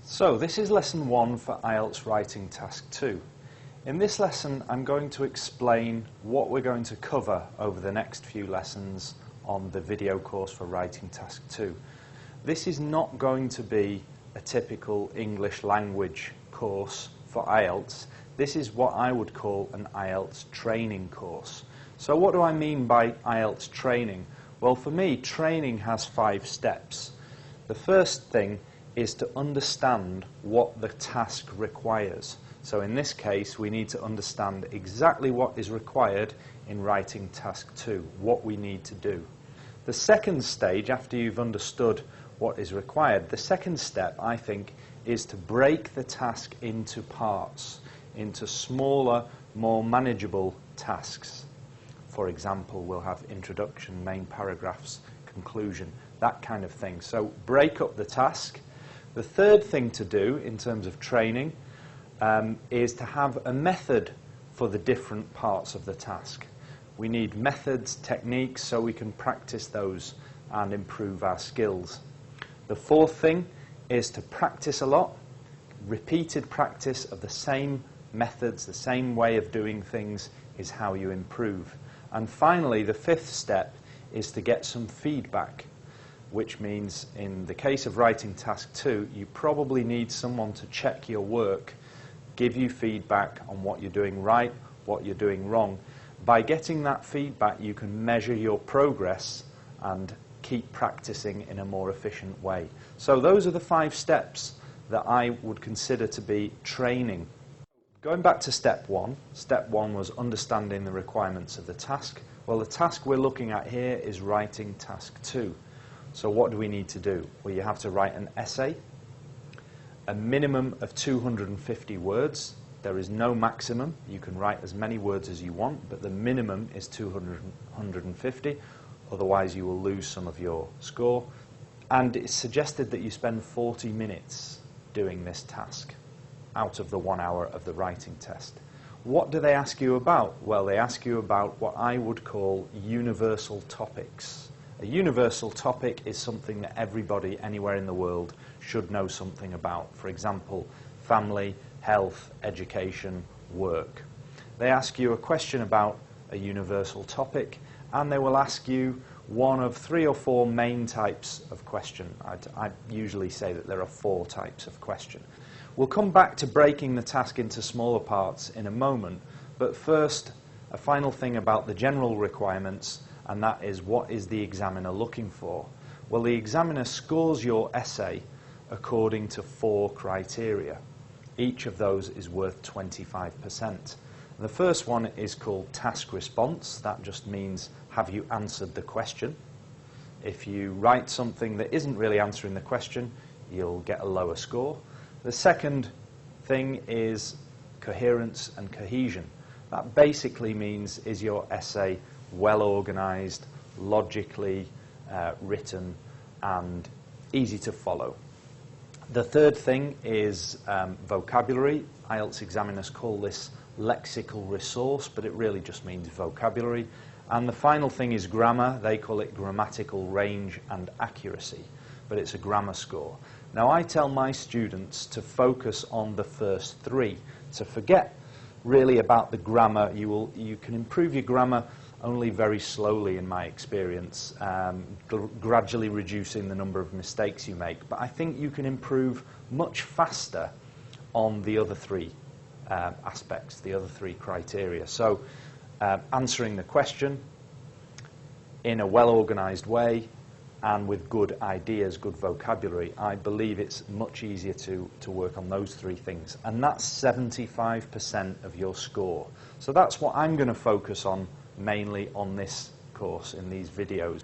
So this is lesson 1 for IELTS Writing Task 2. In this lesson I'm going to explain what we're going to cover over the next few lessons on the video course for Writing Task 2. This is not going to be a typical English language course for IELTS. This is what I would call an IELTS training course. So what do I mean by IELTS training? Well, for me, training has 5 steps. The first thing is to understand what the task requires. So in this case, we need to understand exactly what is required in writing task 2, what we need to do. The second stage, after you've understood what is required, the second step, I think, is to break the task into parts, into smaller, more manageable tasks. For example, we'll have introduction, main paragraphs, conclusion, that kind of thing. So break up the task. The third thing to do in terms of training is to have a method for the different parts of the task. We need methods, techniques, so we can practice those and improve our skills. The fourth thing is to practice a lot, repeated practice of the same methods, the same way of doing things is how you improve. And finally, the fifth step is to get some feedback, which means in the case of writing task 2, you probably need someone to check your work, give you feedback on what you're doing right, what you're doing wrong. By getting that feedback, you can measure your progress and keep practicing in a more efficient way. So those are the 5 steps that I would consider to be training. Going back to step 1 was understanding the requirements of the task. Well, the task we're looking at here is writing task 2. So what do we need to do? Well, you have to write an essay, a minimum of 250 words. There is no maximum. You can write as many words as you want, but the minimum is 250. Otherwise, you will lose some of your score. And it's suggested that you spend 40 minutes doing this task out of the 1 hour of the writing test. What do they ask you about? Well, they ask you about what I would call universal topics. A universal topic is something that everybody anywhere in the world should know something about. For example, family, health, education, work. They ask you a question about a universal topic, and they will ask you one of 3 or 4 main types of question. I usually say that there are 4 types of question. We'll come back to breaking the task into smaller parts in a moment, but first, a final thing about the general requirements, and that is, what is the examiner looking for? Well, the examiner scores your essay according to 4 criteria. Each of those is worth 25%. The first one is called task response. That just means, have you answered the question? If you write something that isn't really answering the question, you'll get a lower score. The second thing is coherence and cohesion. That basically means, is your essay well organized, logically written, and easy to follow. The third thing is vocabulary. IELTS examiners call this lexical resource, but it really just means vocabulary. And the final thing is grammar. They call it grammatical range and accuracy, but it's a grammar score. Now, I tell my students to focus on the first 3, to forget really about the grammar. You can improve your grammar only very slowly, in my experience, gradually reducing the number of mistakes you make. But I think you can improve much faster on the other 3 aspects, the other 3 criteria. So answering the question in a well-organized way and with good ideas, good vocabulary, I believe it's much easier to work on those 3 things. And that's 75% of your score. So that's what I'm going to focus on mainly on this course, in these videos.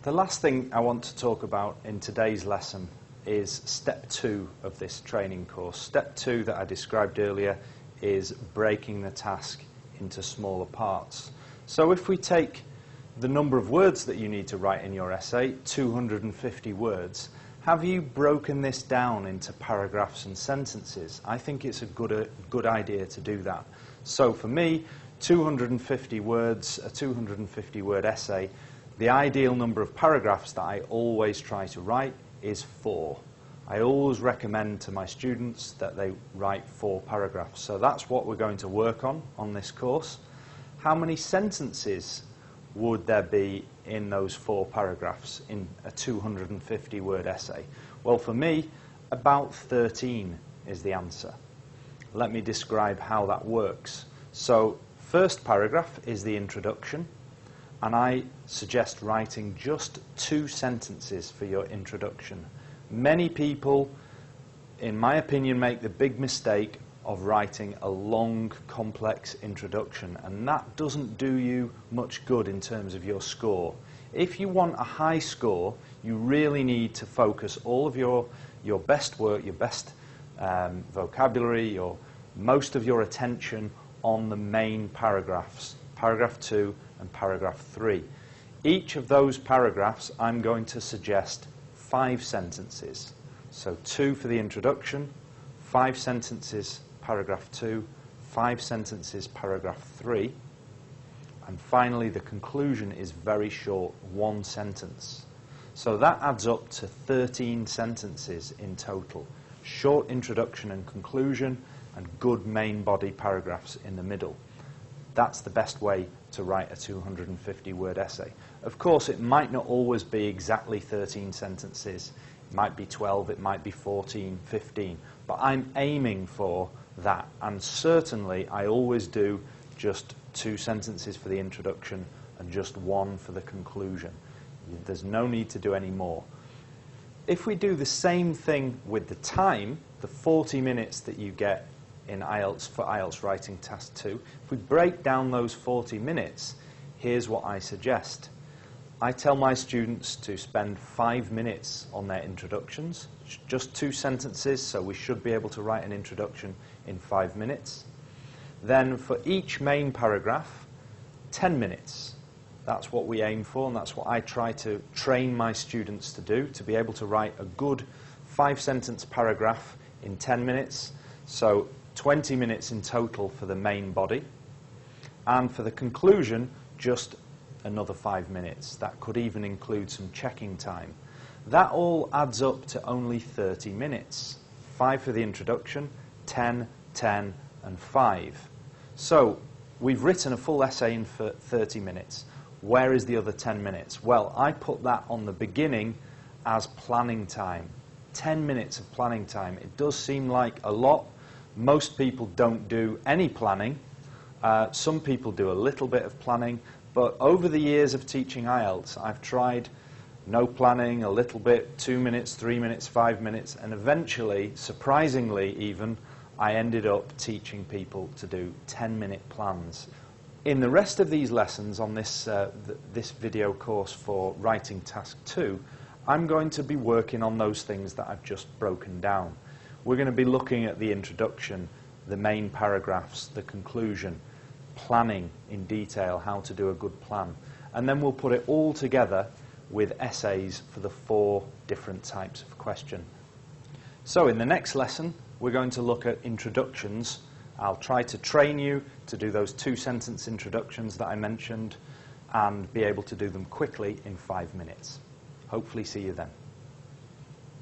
The last thing I want to talk about in today's lesson is step 2 of this training course. Step 2 that I described earlier is breaking the task into smaller parts. So if we take the number of words that you need to write in your essay, 250 words, have you broken this down into paragraphs and sentences? I think it's a good idea to do that. So for me, 250 words, a 250-word essay, the ideal number of paragraphs that I always try to write is 4. I always recommend to my students that they write 4 paragraphs. So that's what we're going to work on this course. How many sentences would there be in those 4 paragraphs in a 250-word essay? Well, for me, about 13 is the answer. Let me describe how that works. So, first paragraph is the introduction, and I suggest writing just 2 sentences for your introduction. Many people, in my opinion, make the big mistake of writing a long, complex introduction, and that doesn't do you much good in terms of your score. If you want a high score, you really need to focus all of your best work, your best vocabulary, most of your attention on the main paragraphs, paragraph 2 and paragraph 3. Each of those paragraphs I'm going to suggest 5 sentences. So 2 for the introduction, 5 sentences paragraph 2, 5 sentences paragraph 3, and finally the conclusion is very short, 1 sentence. So that adds up to 13 sentences in total. Short introduction and conclusion, and good main body paragraphs in the middle. That's the best way to write a 250-word essay. Of course, it might not always be exactly 13 sentences. It might be 12, it might be 14, 15. But I'm aiming for that. And certainly, I always do just 2 sentences for the introduction and just 1 for the conclusion. There's no need to do any more. If we do the same thing with the time, the 40 minutes that you get in IELTS for IELTS Writing Task 2, if we break down those 40 minutes, here's what I suggest. I tell my students to spend 5 minutes on their introductions, just 2 sentences, so we should be able to write an introduction in 5 minutes. Then for each main paragraph, 10 minutes. That's what we aim for, and that's what I try to train my students to do, to be able to write a good 5-sentence paragraph in 10 minutes. So 20 minutes in total for the main body. And for the conclusion, just another 5 minutes. That could even include some checking time. That all adds up to only 30 minutes. 5 for the introduction, 10, 10, and 5. So we've written a full essay in for 30 minutes. Where is the other 10 minutes? Well, I put that on the beginning as planning time. 10 minutes of planning time. It does seem like a lot. Most people don't do any planning. Some people do a little bit of planning, but over the years of teaching IELTS, I've tried no planning, a little bit, 2 minutes, 3 minutes, 5 minutes, and eventually, surprisingly even, I ended up teaching people to do 10-minute plans. In the rest of these lessons on this video course for Writing Task 2, I'm going to be working on those things that I've just broken down. We're going to be looking at the introduction, the main paragraphs, the conclusion, planning in detail, how to do a good plan. And then we'll put it all together with essays for the 4 different types of question. So in the next lesson, we're going to look at introductions. I'll try to train you to do those 2-sentence introductions that I mentioned and be able to do them quickly in 5 minutes. Hopefully see you then.